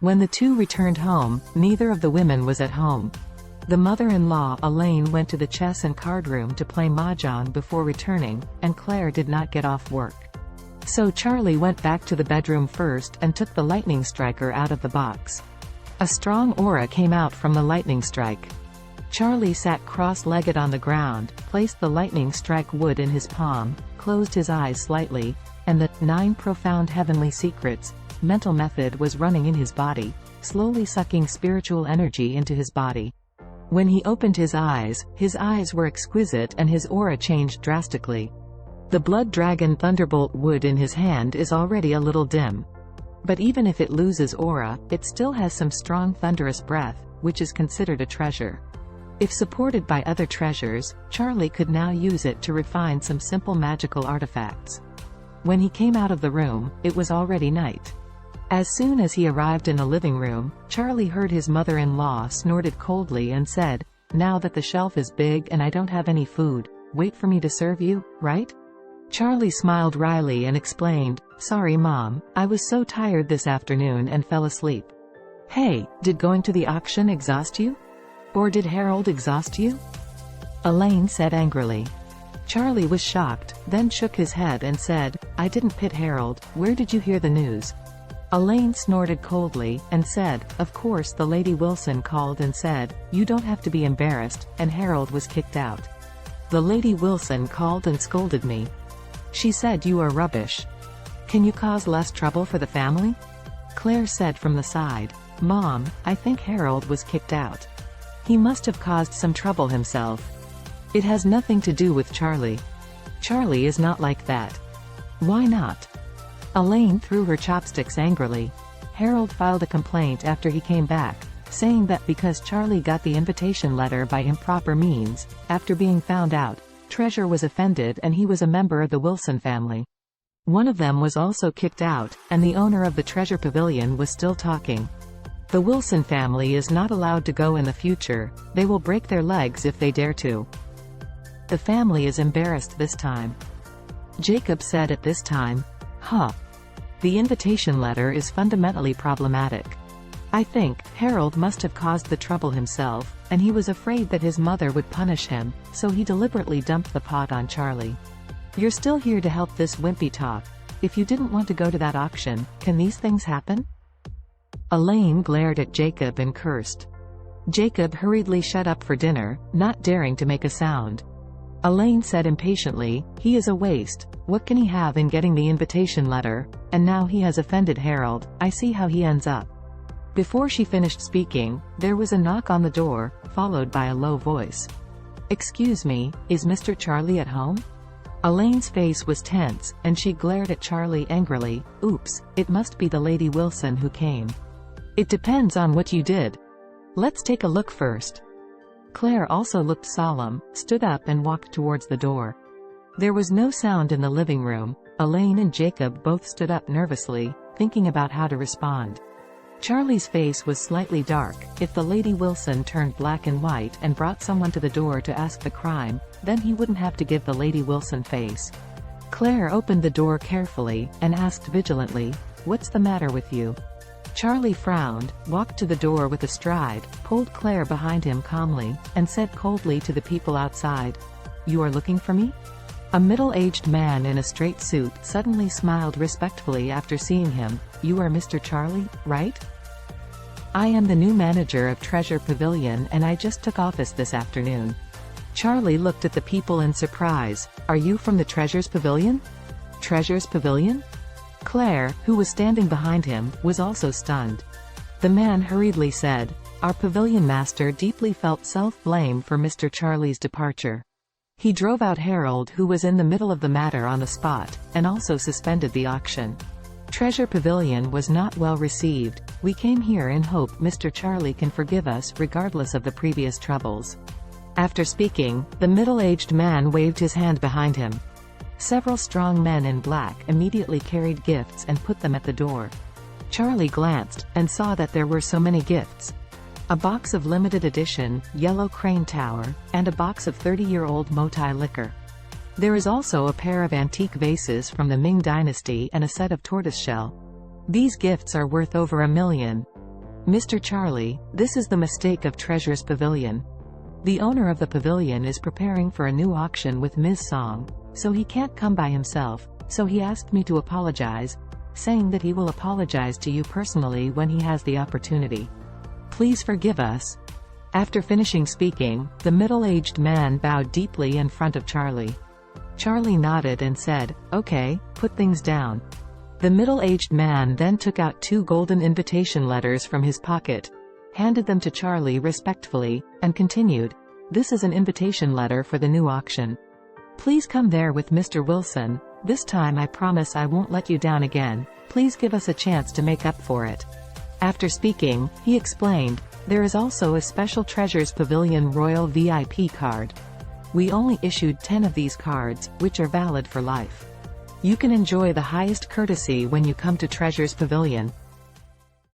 When the two returned home, neither of the women was at home. The mother-in-law Elaine went to the chess and card room to play mahjong before returning, and Claire did not get off work. So Charlie went back to the bedroom first and took the lightning striker out of the box. A strong aura came out from the lightning strike. Charlie sat cross-legged on the ground, placed the lightning strike wood in his palm, closed his eyes slightly, and the 9 profound heavenly secrets mental method was running in his body, slowly sucking spiritual energy into his body. When he opened his eyes were exquisite and his aura changed drastically. The blood dragon thunderbolt wood in his hand is already a little dim. But even if it loses aura, it still has some strong thunderous breath, which is considered a treasure. If supported by other treasures, Charlie could now use it to refine some simple magical artifacts. When he came out of the room, it was already night. As soon as he arrived in the living room, Charlie heard his mother-in-law snorted coldly and said, "Now that the shelf is big and I don't have any food, wait for me to serve you, right?" Charlie smiled wryly and explained, "Sorry Mom, I was so tired this afternoon and fell asleep." "Hey, did going to the auction exhaust you? Or did Harold exhaust you?" Elaine said angrily. Charlie was shocked, then shook his head and said, "I didn't pit Harold, where did you hear the news?" Elaine snorted coldly, and said, "Of course the Lady Wilson called and said, you don't have to be embarrassed, and Harold was kicked out. The Lady Wilson called and scolded me. She said you are rubbish. Can you cause less trouble for the family?" Claire said from the side, "Mom, I think Harold was kicked out. He must have caused some trouble himself. It has nothing to do with Charlie. Charlie is not like that." "Why not?" Elaine threw her chopsticks angrily. Harold filed a complaint after he came back, saying that because Charlie got the invitation letter by improper means, after being found out, Treasure was offended and he was a member of the Wilson family. One of them was also kicked out, and the owner of the Treasure Pavilion was still talking. The Wilson family is not allowed to go in the future, they will break their legs if they dare to. The family is embarrassed this time. Jacob said at this time, "Huh. The invitation letter is fundamentally problematic. I think Harold must have caused the trouble himself, and he was afraid that his mother would punish him, so he deliberately dumped the pot on Charlie. You're still here to help this wimpy talk. If you didn't want to go to that auction, can these things happen?" Elaine glared at Jacob and cursed. Jacob hurriedly shut up for dinner, not daring to make a sound. Elaine said impatiently, "He is a waste. What can he have in getting the invitation letter? And now he has offended Harold, I see how he ends up." Before she finished speaking, there was a knock on the door, followed by a low voice. "Excuse me, is Mr. Charlie at home?" Elaine's face was tense, and she glared at Charlie angrily. "Oops, it must be the Lady Wilson who came. It depends on what you did. Let's take a look first." Claire also looked solemn, stood up and walked towards the door. There was no sound in the living room. Elaine and Jacob both stood up nervously, thinking about how to respond. Charlie's face was slightly dark. If the Lady Wilson turned black and white and brought someone to the door to ask the crime, then he wouldn't have to give the Lady Wilson face. Claire opened the door carefully, and asked vigilantly, "What's the matter with you?" Charlie frowned, walked to the door with a stride, pulled Claire behind him calmly, and said coldly to the people outside, "You are looking for me?" A middle-aged man in a straight suit suddenly smiled respectfully after seeing him. "You are Mr. Charlie, right? I am the new manager of Treasure Pavilion and I just took office this afternoon." Charlie looked at the people in surprise. "Are you from the Treasure's Pavilion?" "Treasure's Pavilion?" Claire, who was standing behind him, was also stunned. The man hurriedly said, "Our pavilion master deeply felt self-blame for Mr. Charlie's departure. He drove out Harold, who was in the middle of the matter, on the spot, and also suspended the auction. Treasure Pavilion was not well received. We came here in hope Mr. Charlie can forgive us regardless of the previous troubles." After speaking, the middle-aged man waved his hand behind him. Several strong men in black immediately carried gifts and put them at the door. Charlie glanced, and saw that there were so many gifts. A box of limited edition, yellow crane tower, and a box of 30-year-old Motai liquor. There is also a pair of antique vases from the Ming dynasty and a set of tortoiseshell. These gifts are worth over $1 million. "Mr. Charlie, this is the mistake of Treasures Pavilion. The owner of the pavilion is preparing for a new auction with Ms. Song, so he can't come by himself, so he asked me to apologize, saying that he will apologize to you personally when he has the opportunity. Please forgive us." After finishing speaking, the middle-aged man bowed deeply in front of Charlie. Charlie nodded and said, "Okay, put things down." The middle-aged man then took out 2 golden invitation letters from his pocket, handed them to Charlie respectfully, and continued, "This is an invitation letter for the new auction. Please come there with Mr. Wilson. This time I promise I won't let you down again. Please give us a chance to make up for it." After speaking, he explained, "There is also a special Treasures Pavilion Royal VIP card. We only issued 10 of these cards, which are valid for life. You can enjoy the highest courtesy when you come to Treasures Pavilion.